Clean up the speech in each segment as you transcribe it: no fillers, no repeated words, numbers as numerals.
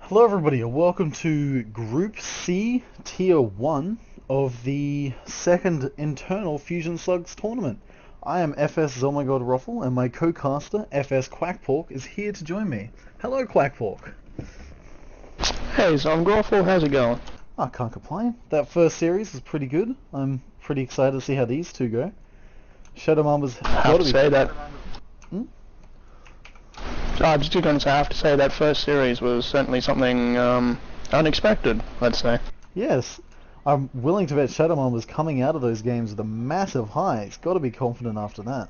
Hello everybody and welcome to Group C Tier 1 of the second internal Fusion Slugs tournament. I am FS Zomgrofl and my co-caster FS Quackpork is here to join me. Hello Quackpork. Hey Zomgrofl, how's it going? I can't complain. That first series was pretty good. I'm pretty excited to see how these two go. ShadowMamba's got to be... say that. Hmm? I was just going to say, I have to say that first series was certainly something unexpected, let's say. Yes, I'm willing to bet ShadowMamba's coming out of those games with a massive high. He's got to be confident after that.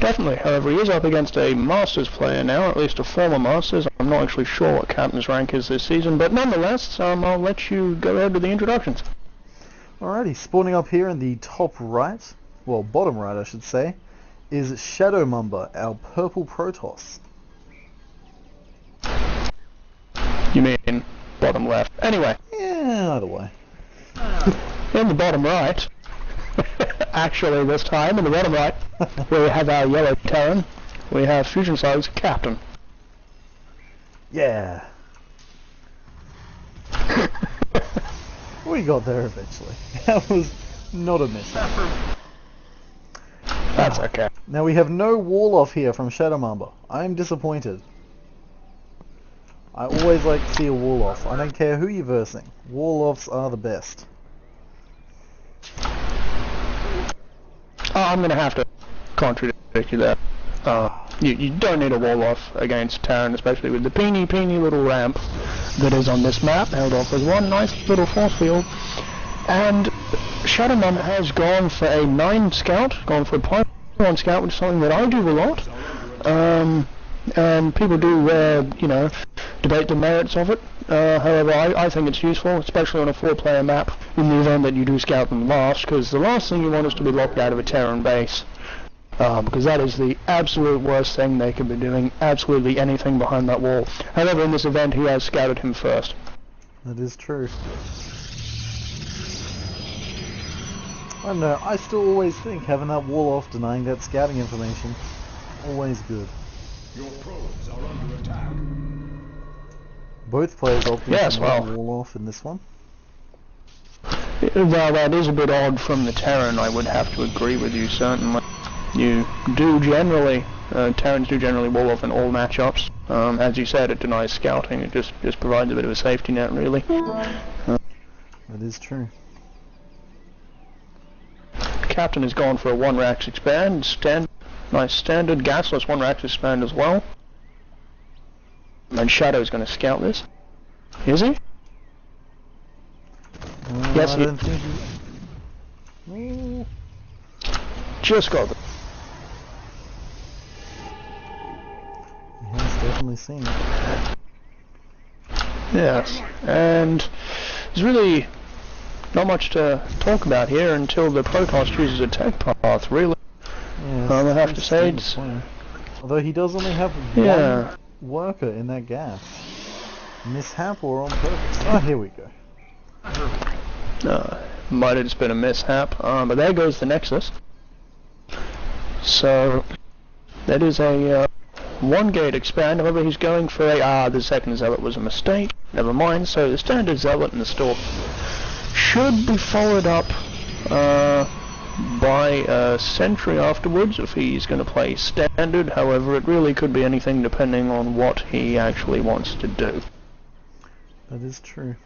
Definitely, however, he is up against a Masters player now, at least a former Masters. I'm not actually sure what Captain's rank is this season, but nonetheless, I'll let you go ahead with the introductions. Alrighty, spawning up here in the top right, well, bottom right I should say, is ShadowMamba, our purple Protoss. You mean bottom left? Anyway. Yeah, either way. In the bottom right, actually this time, in the bottom right, we have our yellow Terran, we have Fusion Slugs Captain. Yeah. We got there eventually. That was not a miss. That's okay. Now we have no wall-off here from ShadowMamba. I'm disappointed. I always like to see a wall-off. I don't care who you're versing. Wall-offs are the best. I'm going to have to contradict you there. You don't need a wall-off against Terran, especially with the peeny little ramp that is on this map, held off with one nice little force field. And ShadowMamba has gone for a 9 scout, gone for a Python scout, which is something that I do a lot. And people do, debate the merits of it. However, I think it's useful, especially on a 4-player map, in the event that you do scout them last, because the last thing you want is to be locked out of a Terran base. Because that is the absolute worst thing they could be doing, absolutely anything behind that wall. However, in this event, he has scouted him first. That is true. I don't know, I still always think having that wall off, denying that scouting information, always good. Your probes are under attack. Both players opted yes, for well, wall off in this one. Well, that is a bit odd from the Terran, I would have to agree with you, certainly. You do generally, Terrans do generally wall off in all matchups. As you said, it denies scouting, it just provides a bit of a safety net, really. That is true. Captain has gone for a 1-rax expand, nice standard, gasless 1-rax expand as well. And Shadow's going to scout this. Is he? Yes, I don't think he... Just got it. He has definitely seen it. Yes, and there's really not much to talk about here until the Protoss chooses a tech path, really. Yeah, I have to say it's... Although he does only have one worker in that gas. Mishap or on purpose? Oh, here we go. Might have just been a mishap, but there goes the Nexus. So, that is a 1-gate expand, however he's going for a... the second Zealot was a mistake, never mind, so the standard Zealot and the Stalk should be followed up by a sentry afterwards if he's going to play standard. However, it really could be anything depending on what he actually wants to do. That is true.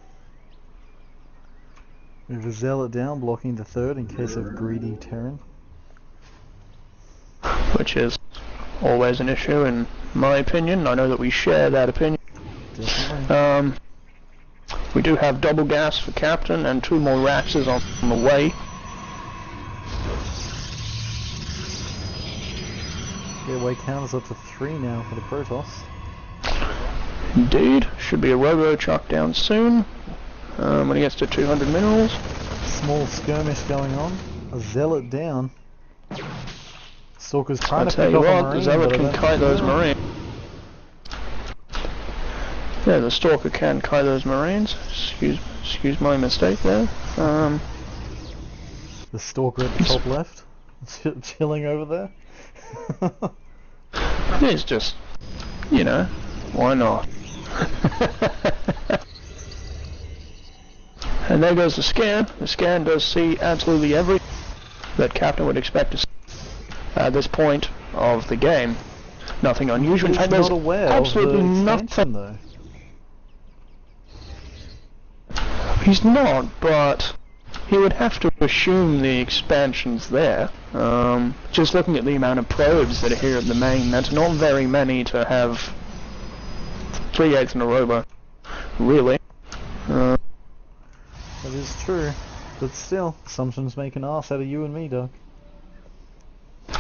We have a Zealot down, blocking the third in case of greedy Terran. Which is always an issue in my opinion. I know that we share that opinion. Definitely. We do have double gas for Captain and 2 more Raxes on the way. Gateway counters up to 3 now for the Protoss. Indeed. Should be a Robo Chuck down soon. When he gets to 200 minerals. Small skirmish going on. A Zealot down. Stalker's trying I'll to tell pick you up a what, Marine, the Zealot but can kite those Marines. Yeah, the Stalker can kite those Marines. Excuse my mistake there. The Stalker at the top left, chilling over there. It's just, you know, Why not? And there goes the scan. The scan does see absolutely everything that Captain would expect to see at this point of the game. Nothing unusual. He's not aware absolutely of the nothing. expansion, though. He's not, but he would have to assume the expansion's there. Just looking at the amount of probes that are here at the main, that's not very many to have 3/8 in a row, really. That is true. But still, assumptions make an ass out of you and me, Doc.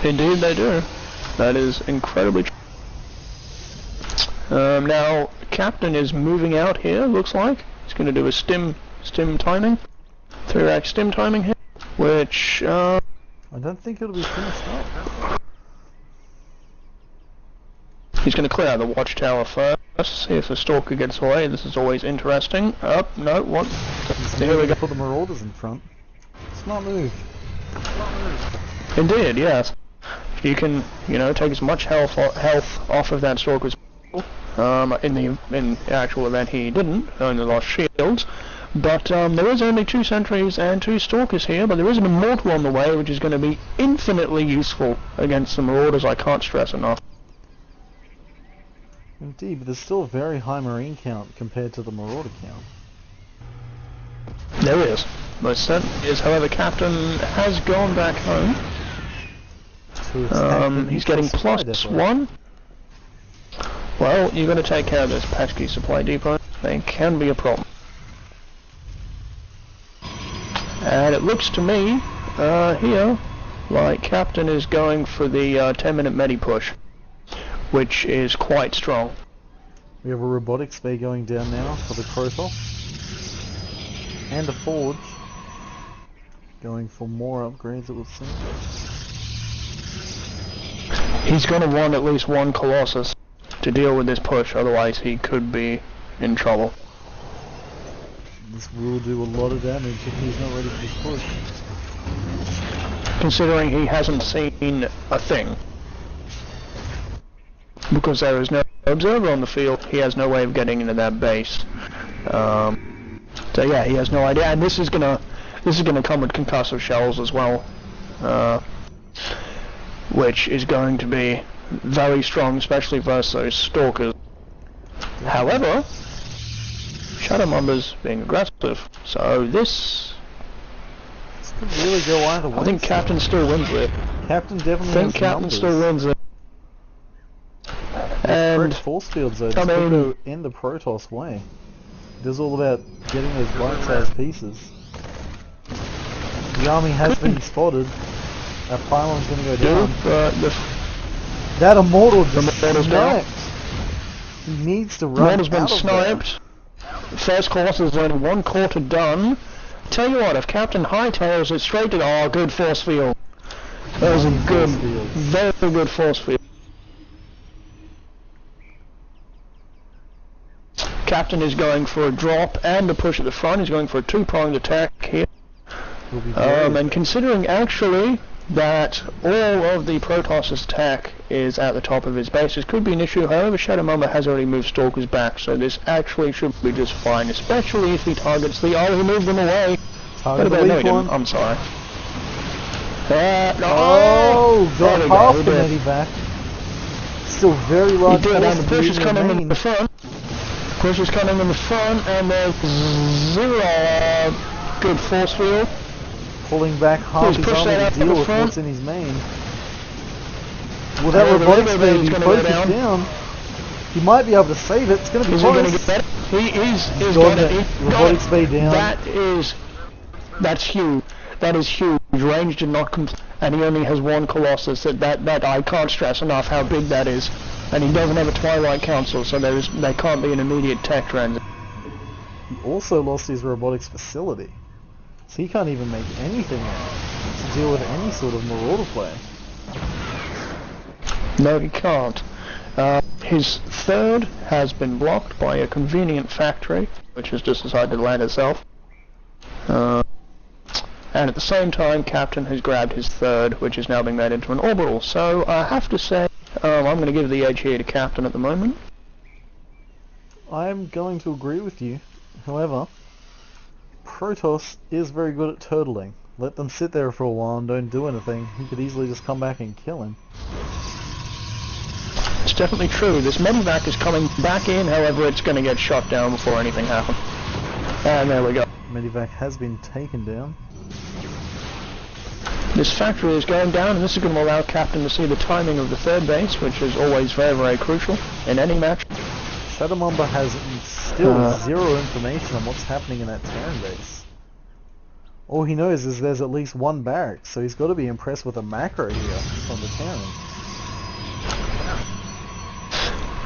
Indeed they do. That is incredibly true. Now, Captain is moving out here, looks like. He's going to do a stim timing. 3-rack stim timing here, which, I don't think it'll be finished up. he's going to clear out the watchtower first, see if the stalker gets away. This is always interesting. No, what? Here we go. Put the Marauders in front. It's not moved. Indeed, yes. You can, take as much health off of that stalker as possible. In the actual event he didn't, only lost shields. But there is only 2 sentries and 2 stalkers here, but there is an immortal on the way, which is going to be infinitely useful against the Marauders, I can't stress enough. Indeed, but there's still a very high Marine count compared to the Marauder count. There is. Most certainly is. However, Captain has gone back home. He's getting +1. Well, you've got to take care of this pesky supply depot. They can be a problem. And it looks to me, here, like Captain is going for the 10-minute medi-push, which is quite strong. We have a robotics bay going down now for the Protoss. And a forge. Going for more upgrades, it would seem. He's going to want at least 1 Colossus to deal with this push, otherwise he could be in trouble. This will do a lot of damage if he's not ready for this push. Considering he hasn't seen a thing. Because there is no observer on the field, he has no way of getting into that base. So yeah, he has no idea, and this is gonna come with concussive shells as well, which is going to be very strong, especially versus those stalkers. However, ShadowMamba's being aggressive, so this could really go either way. I think Captain still wins it. Captain definitely I think has Captain numbers. still wins it. And force fields though, I mean, go in the Protoss way. It is all about getting those bite-sized pieces. The army has been spotted. That pylon's going to go down. That immortal just sniped. He needs to run Immortal's been out of sniped. The first course is only 1/4 done. Tell you what, if Captain hightails it straight to good force field. That was a good, very good force field. Captain is going for a drop and a push at the front. He's going for a 2-pronged attack here. And considering actually that all of the Protoss' attack is at the top of his base, this could be an issue. However, ShadowMamba has already moved Stalkers back, so this actually should be just fine, especially if he targets the... Oh, he moved them away. Target the weak one. I'm sorry. Oh, got half the medi back. Still very large force. And the push is coming in the front. Push is coming in the front, and there's 0 good force field. Pulling back half his army to deal with what's in his main. Will that robotics bay be focused down? He might be able to save it. It's going to be close. He's got it. Robotics bay down. That's huge. That is huge. Range did not complete, and he only has 1 Colossus. That I can't stress enough how big that is. And he doesn't have a Twilight Council, so there can't be an immediate tech transit. He also lost his robotics facility. So he can't even make anything out to deal with any sort of Marauder play. No, he can't. His third has been blocked by a convenient factory, which has just decided to land itself. And at the same time, Captain has grabbed his third, which is now being made into an orbital. So I have to say, I'm going to give the edge here to Captain at the moment. I'm going to agree with you. However, Protoss is very good at turtling. Let them sit there for a while and don't do anything. He could easily just come back and kill him. It's definitely true. This medevac is coming back in, however it's going to get shot down before anything happens. And there we go. Medivac has been taken down. This factory is going down, and this is going to allow Captain to see the timing of the third base, which is always very, very crucial in any match. ShadowMamba has still zero information on what's happening in that Terran base. All he knows is there's at least one barracks, so he's got to be impressed with a macro here from the Terran.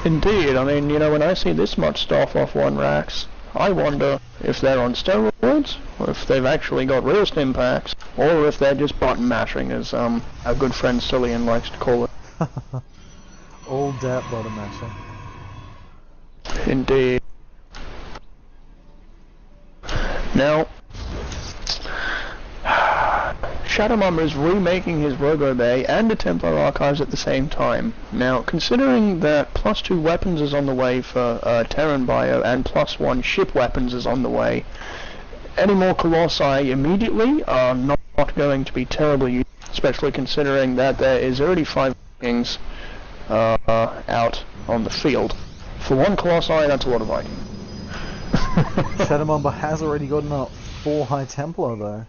Indeed, I mean, you know, when I see this much stuff off one racks, I wonder if they're on steroids, or if they've actually got real stim packs, or if they're just button mashing, as our good friend Cillian likes to call it. Old DAP bottom mashing. Indeed. Now, ShadowMamba is remaking his Rogo Bay and the Templar Archives at the same time. Now, considering that +2 weapons is on the way for Terran Bio and +1 ship weapons is on the way, any more Colossi immediately are not going to be terribly useful, especially considering that there is already 5 Vikings out on the field. For one Colossi, that's a lot of Viking. ShadowMamba has already gotten up 4 High Templar though.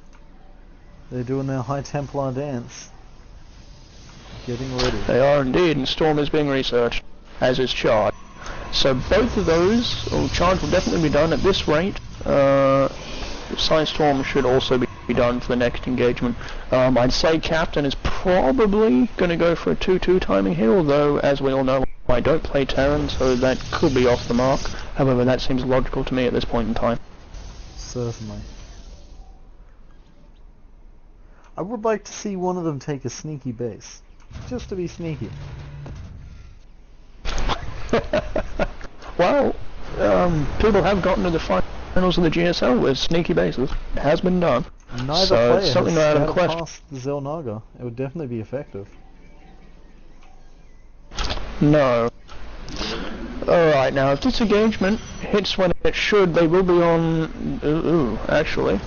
They're doing their High Templar dance. Getting ready. They are indeed, and Storm is being researched, as is Charge. So both of those, Charge will definitely be done at this rate. Storm should also be done for the next engagement. I'd say Captain is probably going to go for a 2-2 timing here, although, as we all know, I don't play Terran, so that could be off the mark. However, that seems logical to me at this point in time. Certainly. I would like to see one of them take a sneaky base. Just to be sneaky. Well, people have gotten to the finals of the GSL with sneaky bases. It has been done. Neither so player it's something has out of scouted question. past the Zelnaga. It would definitely be effective. No. Alright, now if this engagement hits when it should, they will be on... actually.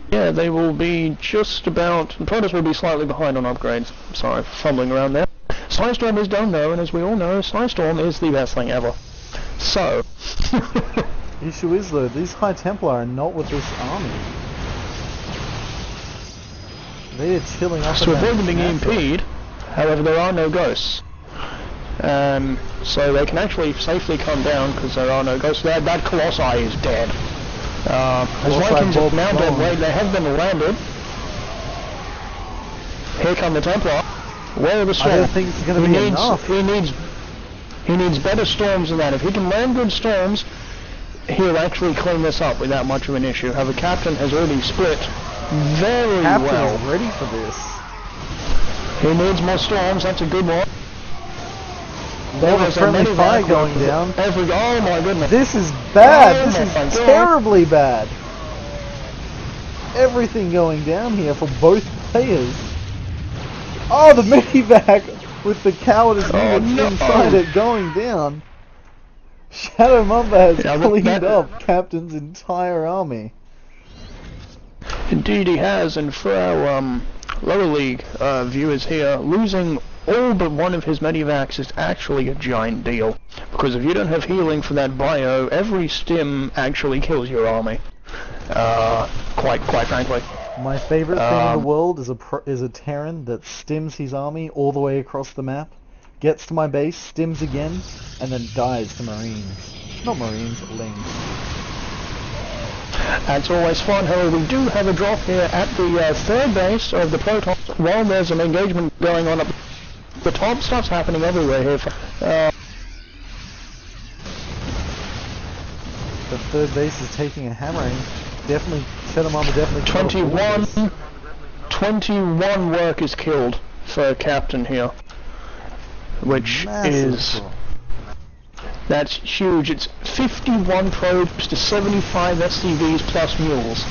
Yeah, they will be just about... Protoss will be slightly behind on upgrades. Sorry for fumbling around there. Storm is done though, and as we all know, Storm is the best thing ever. So... The issue is though, these High Templar are not with this army. They are chilling up to avoid them being EMP'd, however there are no ghosts. So they can actually safely come down because there are no ghosts. That Colossi is dead. As Vikings have now dead weight, they have been landed. Here come the Templar. Where are the storms? I don't think it's going to be enough. He needs better storms than that. If he can land good storms, he'll actually clean this up without much of an issue. However, Captain has already split very Captain well. is ready for this. He needs more storms, that's a good one. There's a friendly fire going down. Oh my goodness. This is bad. Oh this is my God. terribly bad. Everything going down here for both players. Oh, the medevac with the cowardice units inside it going down. ShadowMamba has cleaned up Captain's entire army. Indeed he has, and for our lower league viewers here, losing all but one of his medevacs is actually a giant deal. Because if you don't have healing for that bio, every stim actually kills your army. Quite frankly. My favorite thing in the world is a Terran that stims his army all the way across the map, gets to my base, stims again, and then dies to Marines. Not Marines, Lings. That's always fun. However, we do have a drop here at the third base of the Protoss. While there's an engagement going on up the top, stuff's happening everywhere here. The third base is taking a hammering. Definitely, ShadowMamba definitely... 21 workers killed for Captain here. Which is... That's huge. It's 51 probes to 75 SCVs plus mules.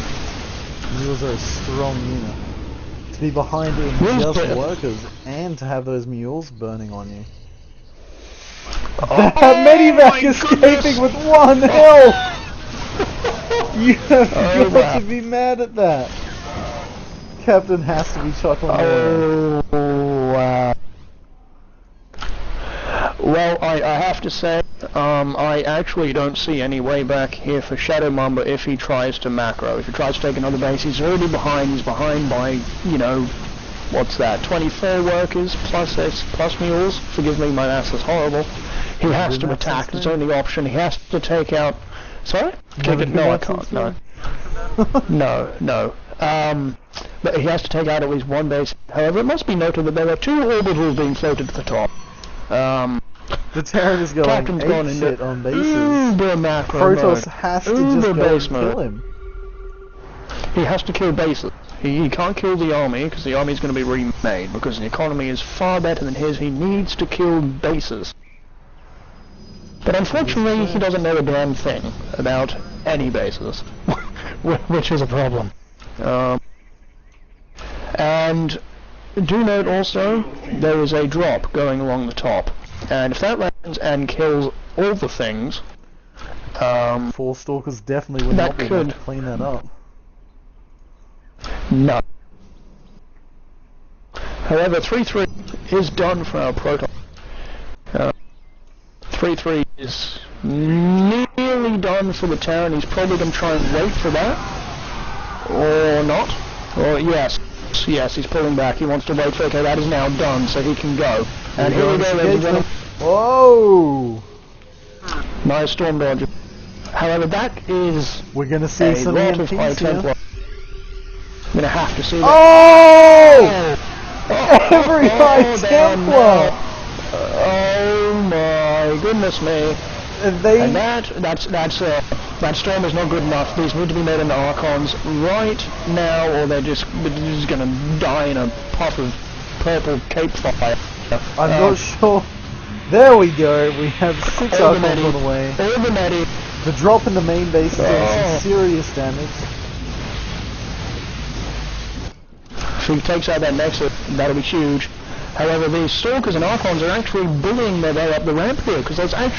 Mules are a strong unit. To be behind in just workers and to have those mules burning on you. That medivac escaping with 1 health! You have got to be mad at that. Captain has to be chuckling. Wow. Well, I have to say, I actually don't see any way back here for ShadowMamba if he tries to macro. If he tries to take another base, he's already behind. He's behind by, you know, what's that, 24 workers plus mules? Forgive me, my maths is horrible. He has to attack, it's the only option. He has to take out... Sorry? No, I can't, no. No. But he has to take out at least one base. However, it must be noted that there are 2 orbitals being floated to the top. The Terran is going Captain's gone into shit on bases. Uber macro Protoss mode. has to just go and kill him. He has to kill bases. He can't kill the army, because the army is going to be remade, because the economy is far better than his. He needs to kill bases. But unfortunately, he doesn't know a damn thing about any bases, which is a problem. And do note also, there is a drop going along the top, and if that lands and kills all the things, 4 Stalkers definitely would not be able to clean that up. No. However, 3-3 is done for our Protoss. 3-3 is nearly done for the Terran. He's probably going to try and wait for that. Or not. Or yes, he's pulling back. He wants to wait for, okay, that is now done, so he can go. And here we go, ladies and gentlemen. Whoa! Nice storm dodge. However, that is... We're going to see some EMPs here. I'm going to have to see that. Oh! Every High Templar! Oh my goodness me! And that storm is not good enough. These need to be made into Archons right now, or they're just going to die in a puff of purple cape fire. I'm not sure. There we go. We have 6 Archons on the way. The drop in the main base is doing some serious damage. If he takes out that Nexus, that'll be huge. However, these Stalkers and Archons are actually bullying their way up the ramp here, because there's not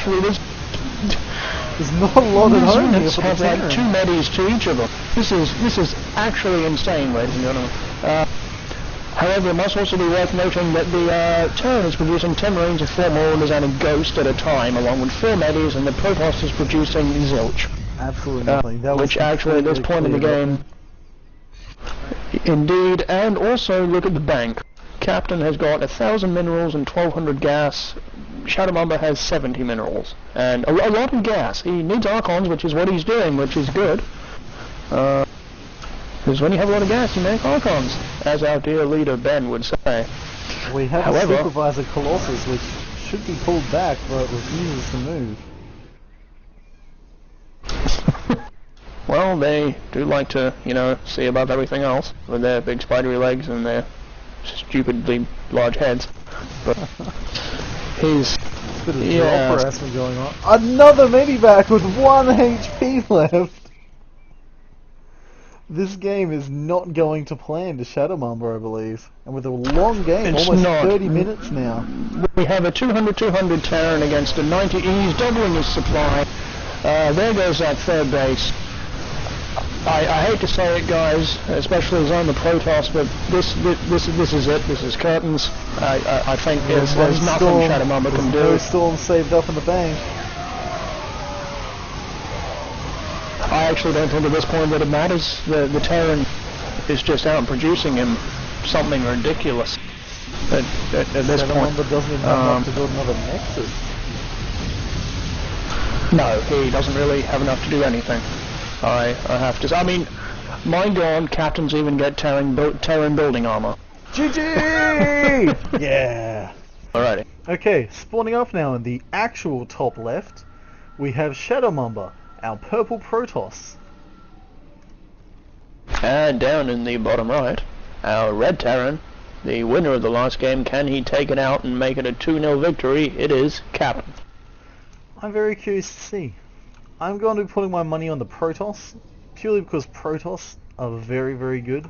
a lot at home here for the have Terran. like 2 medis to each of them. This is actually insane, ladies and gentlemen. However, it must also be worth noting that the Terran is producing 10 Marines of 4 Marauders and a Ghost at a time, along with 4 medis, and the Protoss is producing zilch. Absolutely nothing. Which actually, at this point in the game, indeed, and also look at the bank. Captain has got 1,000 minerals and 1,200 gas. ShadowMamba has 70 minerals and a lot of gas. He needs Archons, which is what he's doing, which is good. Because when you have a lot of gas, you make Archons, as our dear leader Ben would say. We have a Supervisor Colossus, which should be pulled back, but refuses to move. Well, they do like to, you know, see above everything else with their big spidery legs and their stupidly large heads. But he's bit of drop harassment going on. Another medivac with 1 HP left. This game is not going to plan to ShadowMamba, I believe. And with a long game, it's almost not. 30 minutes now. We have a 200-200 Terran against a 90. He's doubling his supply. There goes that 3rd base. I hate to say it, guys, especially as I'm the Protoss, but this is it. This is curtains. I think there's nothing ShadowMamba can do. No storm saved up in the bank. I actually don't think at this point that it matters. The Terran is just out and producing him something ridiculous at this point. ShadowMamba doesn't even have enough to build another Nexus. No, he doesn't really have enough to do anything. I have to. I mean, my God, captains even get Terran building armor. GG! Yeah. Alrighty. Okay, spawning off now in the actual top left, we have ShadowMamba, our purple Protoss. And down in the bottom right, our red Terran, the winner of the last game. Can he take it out and make it a 2-0 victory? It is Captain. I'm very curious to see. I'm going to be putting my money on the Protoss, purely because Protoss are very, very good.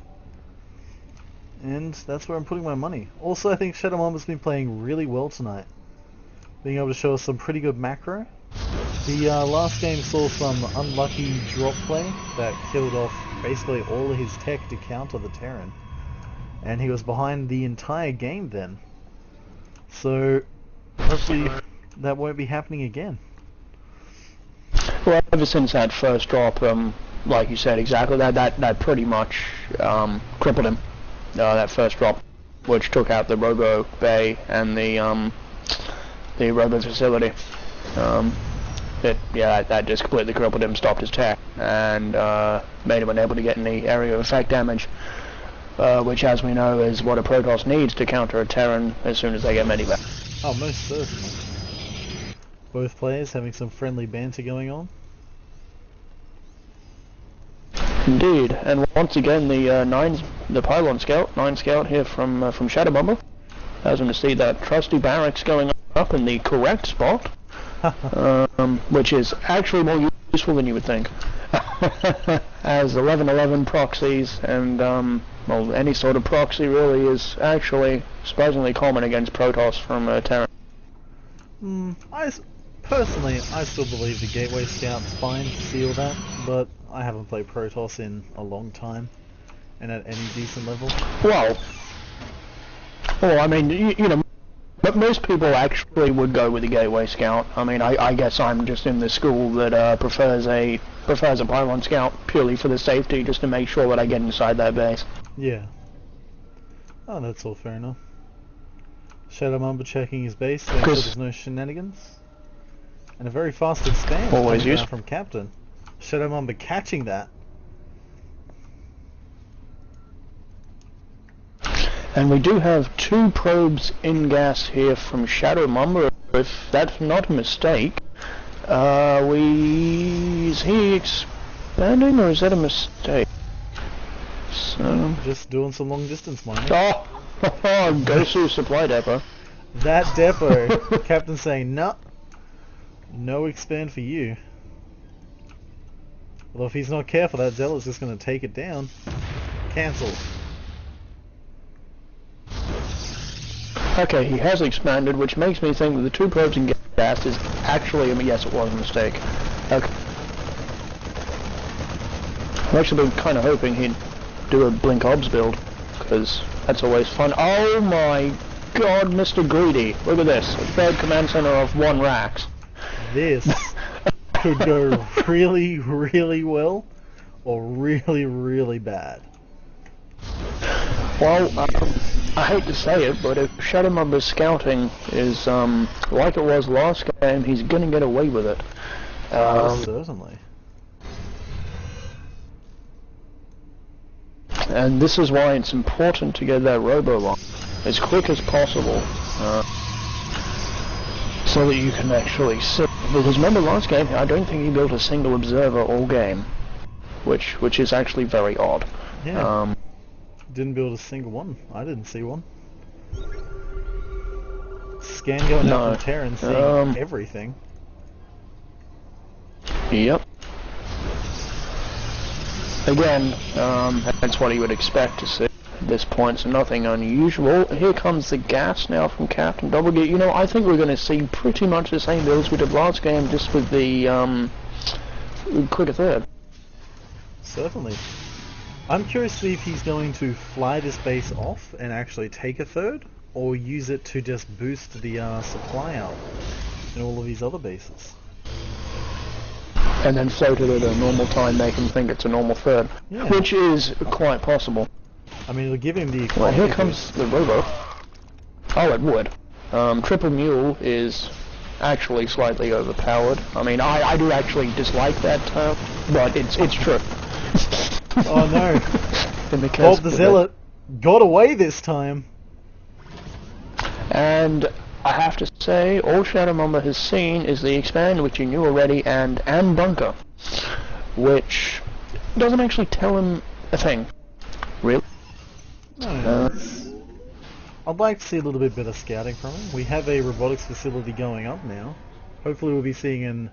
And that's where I'm putting my money. Also, I think ShadowMamba's been playing really well tonight. being able to show us some pretty good macro. The last game saw some unlucky drop play that killed off basically all of his tech to counter the Terran. And he was behind the entire game then. So, hopefully that won't be happening again. Well, ever since that first drop, like you said, exactly, that pretty much crippled him. That first drop, which took out the Robo Bay and the Robo facility. That just completely crippled him, stopped his tech, and made him unable to get any area of effect damage, which, as we know, is what a Protoss needs to counter a Terran as soon as they get medevac. Oh, most certainly. Both players having some friendly banter going on. Indeed, and once again the Pylon Scout, 9 Scout here from ShadowMamba, allows him to see that trusty barracks going up in the correct spot, which is actually more useful than you would think, as 1111 proxies and well, any sort of proxy really is actually surprisingly common against Protoss from Terran. Personally, I still believe the Gateway Scout's fine to see all that, but I haven't played Protoss in a long time, and at any decent level. Well, I mean, you know, but most people actually would go with the Gateway Scout. I mean, I guess I'm just in the school that prefers a Pylon Scout purely for the safety, just to make sure that I get inside that base. Yeah. Oh, that's all fair enough. ShadowMamba checking his base, so there's no shenanigans. And a very fast expand always coming down used from Captain. ShadowMamba catching that. And we do have 2 probes in gas here from ShadowMamba, if that's not a mistake. Is he expanding, or is that a mistake? So... just doing some long distance mining. Oh! Gosu supply depot. That depot, Captain saying, no expand for you. Although if he's not careful, that Zealot's just going to take it down. Cancel. Okay, he has expanded, which makes me think that the 2 probes in gas is actually, yes, it was a mistake. Okay. I've actually been kind of hoping he'd do a Blink Obs build, because that's always fun. Oh my god, Mr. Greedy! Look at this, a 3rd command center of 1 Rax. This could go really, really well, or really, really bad. Well, I hate to say it, but if ShadowMamba's scouting is like it was last game, he's gonna get away with it. Certainly. And this is why it's important to get that robo on as quick as possible, so that you can actually sit. Because remember last game, I don't think he built a single observer all game, which is actually very odd. Yeah. Didn't build a single one. I didn't see one. Scan going out from Terran, seeing everything. Yep. Again, that's what he would expect to see at this point, so nothing unusual. Here comes the gas now from Captain Doublegate. You know, I think we're going to see pretty much the same builds we did last game, just with the quicker 3rd. Certainly. I'm curious to see if he's going to fly this base off and actually take a 3rd, or use it to just boost the supply out in all of these other bases. And then float it at a normal time, make him think it's a normal 3rd, yeah. Which is quite possible. I mean, it'll give him the... Well, here comes the robo. Oh, it would. Triple Mule is actually slightly overpowered. I mean, I do actually dislike that term, but it's true. Oh no. Bob the Zealot got away this time. And I have to say, all ShadowMamba has seen is the expand, which you knew already, and bunker, which doesn't actually tell him a thing. Really? No. I'd like to see a little bit better scouting from him. We have a robotics facility going up now. Hopefully we'll be seeing an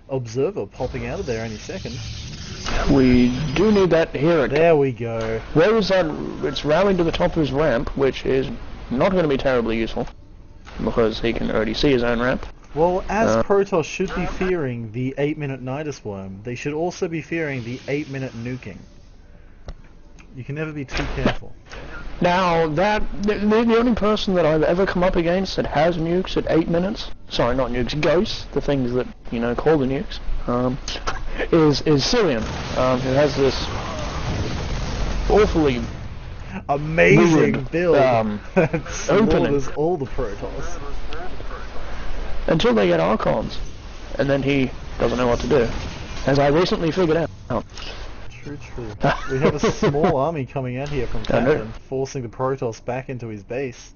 observer popping out of there any second. We do need that here. There we go. Where is that? It's rallying to the top of his ramp, which is not going to be terribly useful. because he can already see his own ramp. Well, as Protoss should be fearing the 8-minute Nidus Worm, they should also be fearing the 8-minute nuking. You can never be too careful. Now, the only person that I've ever come up against that has nukes at 8 minutes, sorry, not nukes, ghosts, the things that, you know, call the nukes, is Syrian, who has this awfully amazing weird, build that opening. slaughters all the Protoss. Until they get Archons, and then he doesn't know what to do, as I recently figured out. True. We have a small army coming out here from Captain, forcing the Protoss back into his base.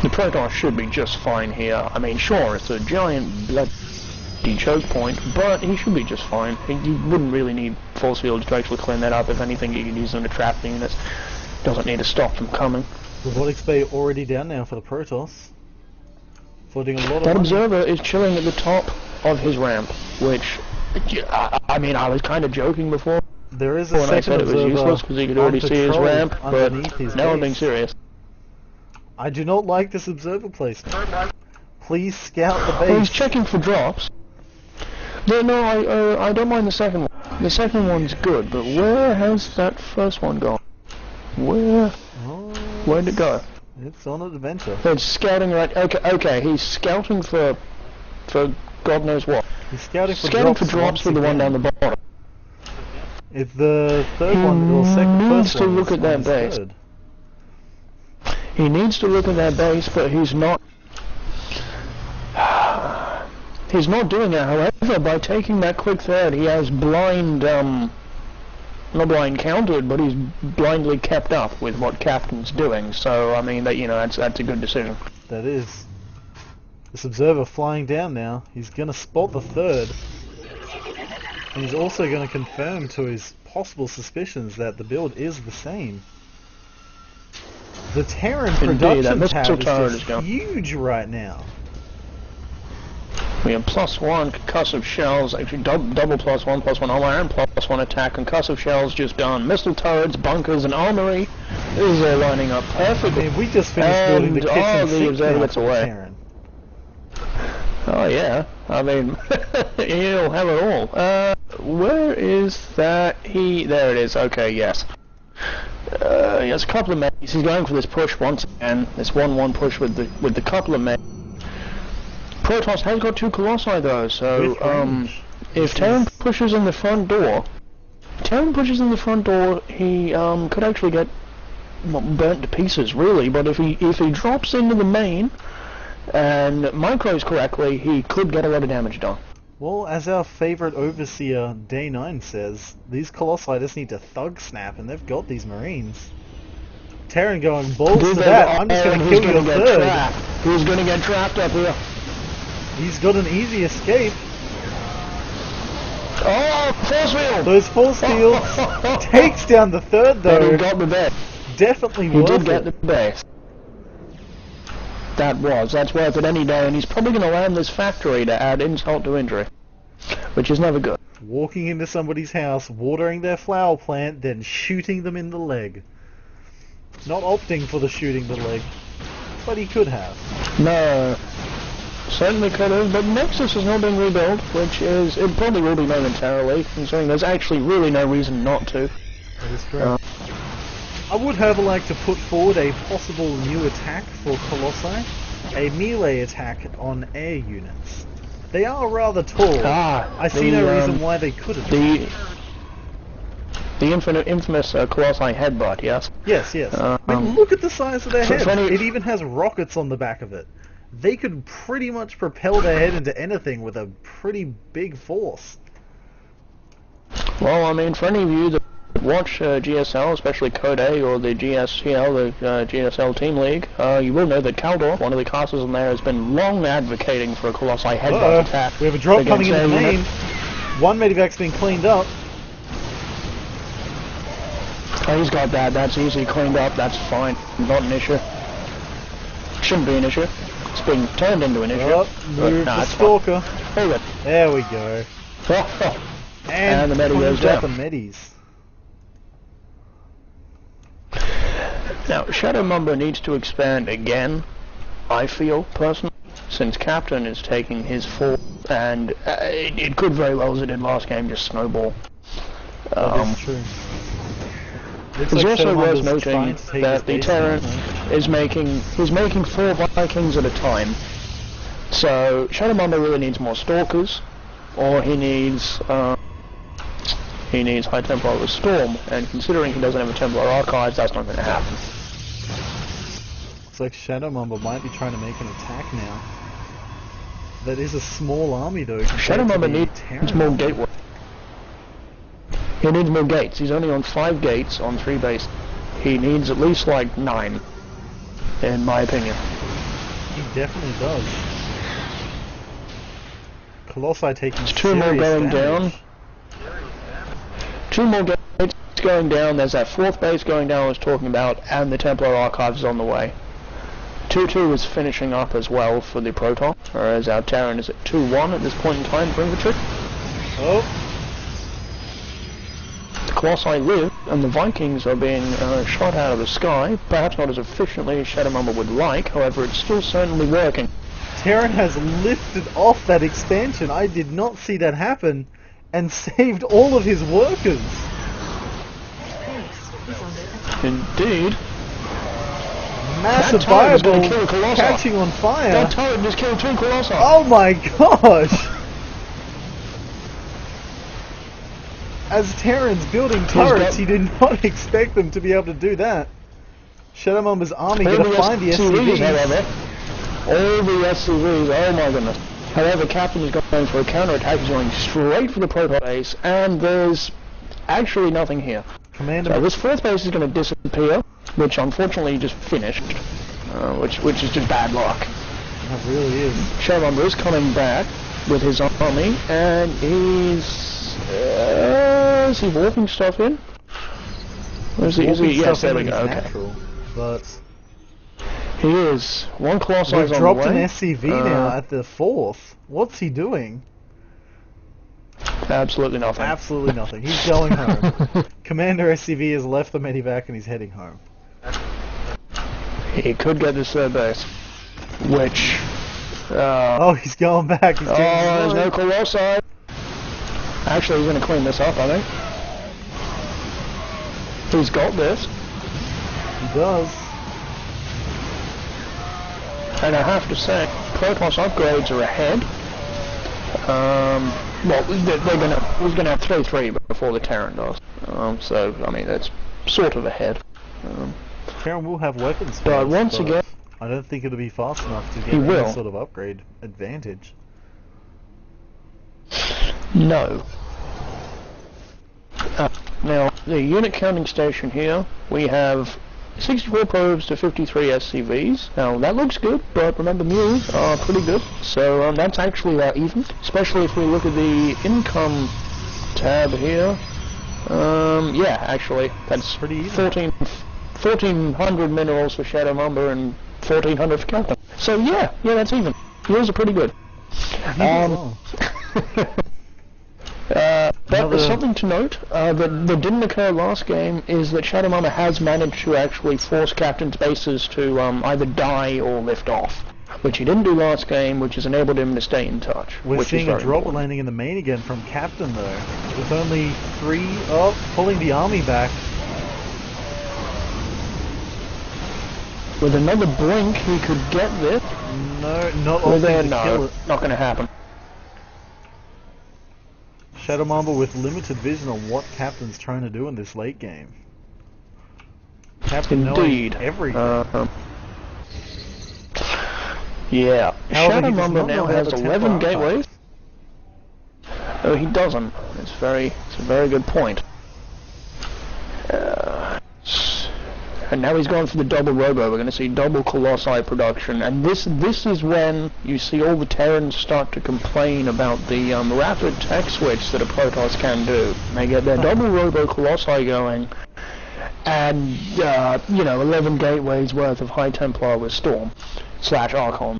The Protoss should be just fine here. I mean, sure, it's a giant bloody choke point, but he should be just fine. You wouldn't really need force fields to actually clean that up. If anything, you can use them to trap the units. Doesn't need to stop them coming. Robotics Bay already down now for the Protoss. Flooding a lot of That money. observer is chilling at the top of his ramp, which, I mean, I was kind of joking before. There is a When I second said it was observer useless because he could already on see his patrol ramp, but underneath his now I'm being base. serious. I do not like this observer placement. Please scout the Well, he's base. checking for drops. No, I don't mind the second one. The second one's good, but where has that first one gone? Where'd it go? It's on an adventure. It's scouting right. Okay. He's scouting for God knows what. He's scouting for Drops drops with the one again. down the bottom. It's the third one, or second, needs first to one look is at that on his base. third. He needs to look at that base, but he's not. He's not doing it. However, by taking that quick third, he has blind, not blind countered, but he's blindly kept up with what Captain's doing. So I mean, that's a good decision. That is. This observer flying down now. He's gonna spot the third. And he's also gonna confirm to his possible suspicions that the build is the same. The Terran Indeed, that production missile tab turret is is just going. huge right now. We have +1 concussive shells, actually double +1 armor and +1 attack. Concussive shells just done. Missile turrets, bunkers, and armory. This is all lining up I perfectly. mean, we just finished building the And kitchen the sink observer now gets for the away. Terran. Oh yeah, I mean, he'll have it all. Where is that? There it is. Okay, yes. He has a couple of mates. He's going for this push once again. This 1-1 push with the couple of mates. Protoss has got 2 Colossi though, so With range. if Terran pushes in the front door, he could actually get burnt to pieces, really. But if he drops into the main and micros correctly, he could get a lot of damage done. Well, as our favourite overseer, Day 9 says, these Colossi just need to thug snap, and they've got these Marines. Terran going balls to that. I'm just going to kill your third. He's going to get trapped up here. He's got an easy escape. Oh, force field! Those force fields takes down the third And he though. got the base. Definitely He worth did get it. the base. That's worth it any day, and he's probably going to land this factory to add insult to injury, which is never good. Walking into somebody's house, watering their flower plant, then shooting them in the leg. Not opting for the shooting the leg, but he could have. No, certainly could have, but Nexus is not being rebuilt, which is, it probably will be momentarily, considering there's actually really no reason not to. That is correct. I would, however, like to put forward a possible new attack for Colossi, a melee attack on air units. They are rather tall. I see no reason why they couldn't. The infamous Colossi headbutt, yes? Yes. I mean, look at the size of their For- head. for any- It even has rockets on the back of it. They could pretty much propel their head into anything with a pretty big force. Well, I mean, for any of you that watch GSL, especially Code A or the GSCL, the GSL Team League, you will know that Caldor, one of the casters in there, has been long advocating for a Colossi headbutt attack. We have a drop coming against in the air main. unit. One medevac's been cleaned up. Oh, he's got that. That's easily cleaned up. That's fine. Not an issue. Shouldn't be an issue. It's being turned into an issue. Oh, But, move nah, the it's stalker. fine. Hold it. There we go. And the medi goes cleans out down. the medis. Now, ShadowMamba needs to expand again, I feel, personally, since Captain is taking his fall, and it could very well, as it did last game, just snowball. That is true. Looks It's like also worth ShadowMamba's trying noting to take that the his base Terran now. is making 4 Vikings at a time. So ShadowMamba really needs more Stalkers, or he needs High Templar with Storm, and considering he doesn't have a Templar Archives, that's not going to happen. Looks like ShadowMamba might be trying to make an attack now. That is a small army though. ShadowMamba needs Terran. more gateway. He needs more gates. He's only on 5 gates on 3 bases. He needs at least like 9, in my opinion. He definitely does. Colossi taking There's 2 more serious going damage. down. 2 more gates going down. There's that 4th base going down I was talking about, and the Templar Archives is on the way. 2-2 is finishing up as well for the Protoss, whereas our Terran is at 2-1 at this point in time for infantry. Oh. The Colossi live, and the Vikings are being shot out of the sky, perhaps not as efficiently as ShadowMamba would like, however it's still certainly working. Terran has lifted off that expansion. I did not see that happen, and saved all of his workers. Indeed. Massive That turret is fireball gonna kill a Colossi. catching on fire. That turret just killed 2 Colossi. Oh my gosh! As Terran's building turrets, he did not expect them to be able to do that. ShadowMamba's army gonna find the SCVs. However, all the SCVs, oh my goodness. However, Captain is going for a counterattack, he's going straight for the Protoss base, and there's actually nothing here. Commander, So this 4th base is going to disappear, which unfortunately just finished, which is just bad luck. that really is. ShadowMamba is coming back with his army, and is he walking stuff in? Or is he, yes, there we go, okay. Natural, but He is. 1 Colossi we've is on dropped the way. an SCV now at the 4th. What's he doing? Absolutely nothing. Absolutely nothing. He's going home. Commander SCV has left the medivac and he's heading home. He could get this 3rd base, which... Oh, he's going back. He's there's no Colossi. Actually, he's going to clean this up, I think. He's got this. He does. And I have to say, Protoss upgrades are ahead. Well, he's gonna have 3-3 before the Terran does. So, I mean, that's sort of ahead. Terran will have weapons. But first, once again, I don't think it'll be fast enough to get He any will. sort of upgrade advantage. no. Now, the unit counting station here, we have 64 probes to 53 SCVs. Now, that looks good, but remember mules are pretty good. So, that's actually even, especially if we look at the income tab here. Yeah, actually, that's Pretty even. 1,400 minerals for ShadowMamba and 1,400 for Captain. So, yeah, that's even. Yours are pretty good. But there's something to note that didn't occur last game is that ShadowMamba has managed to actually force Captain's bases to either die or lift off, which he didn't do last game, which has enabled him to stay in touch. We're which seeing is a very drop important. landing in the main again from Captain though, with only 3 up, pulling the army back. With another blink, he could get this. No, not Well, opting there, to kill no, it. not going to happen. ShadowMamba with limited vision on what Captain's trying to do in this late game. Captain Indeed. knowing everything. Yeah. However, he does ShadowMamba not know now how has the 11 Templar gateways. Oh, he doesn't. It's a very good point. And now he's going for the double robo. We're going to see double Colossi production, and this is when you see all the Terrans start to complain about the rapid tech switch that a Protoss can do. They get their double robo Colossi going, and 11 gateways worth of High Templar with Storm / Archon.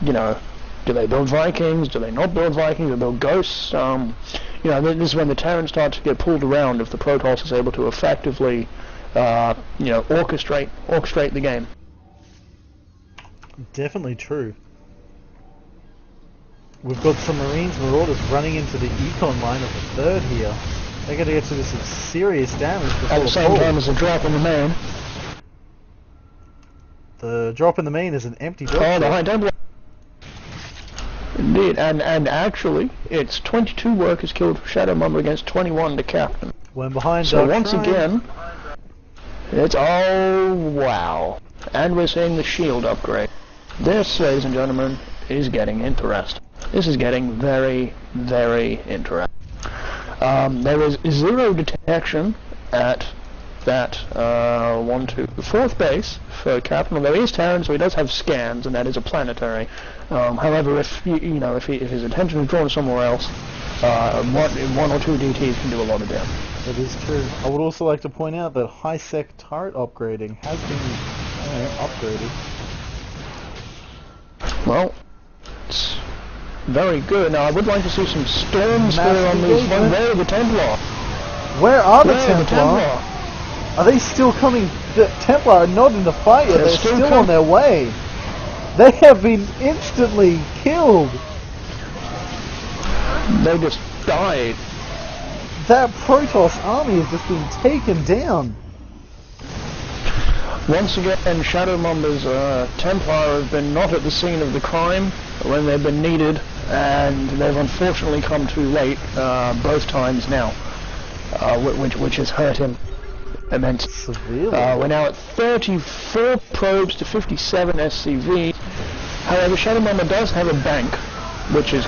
Do they build Vikings? Do they not build Vikings? Do they build Ghosts? This is when the Terrans start to get pulled around if the Protoss is able to effectively orchestrate the game. Definitely true. We've got some Marines Marauders running into the econ line of the third here. They're going to get to some serious damage before At the same time as a drop in the main. The drop in the main is an empty drop. Oh, the High Templar. Indeed, and actually, it's 22 workers killed for ShadowMamba against 21 to Captain. When behind So Dark once Shrine, again, it's oh wow, and we're seeing the shield upgrade. This, ladies and gentlemen, is getting interesting. This is getting very, very interesting. There is 0 detection at that 4th base for Captain, although he is Terran, so he does have scans, and that is a planetary. However, if if his attention is drawn somewhere else, one or two DTs can do a lot of damage. that is true. I would also like to point out that high-sec turret upgrading has been upgraded. Well, it's very good. Now, I would like to see some storms here on Master these. Terran. Where are the Templar? Where are the Where are the Templar? Templar? Are they still coming? The Templar are not in the fight yet. They're They're still still on their way. They have been instantly killed. They just died. That Protoss army has just been taken down. Once again, ShadowMamba's Templar have been not at the scene of the crime when they've been needed, and they've unfortunately come too late both times now, which has hurt him immensely. Severely. We're now at 34 probes to 57 SCV. However, ShadowMamba does have a bank, which is...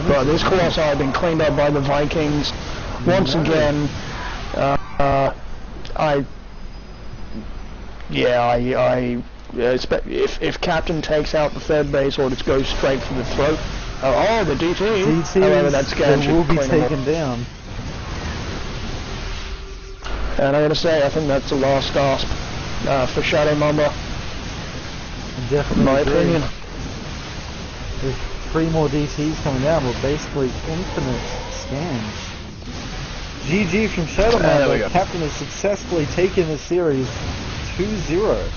But this Colossi have been cleaned up by the Vikings. Once again, I expect if Captain takes out the third base, or just goes straight for the throat. The DT. However, that scan will be clean them up. taken down. And I gotta say, I think that's the last gasp for ShadowMamba, Definitely in my agree. opinion. There's 3 more DTs coming down, but basically infinite scans. GG from There we ShadowMamba. go. Captain has successfully taken the series 2-0.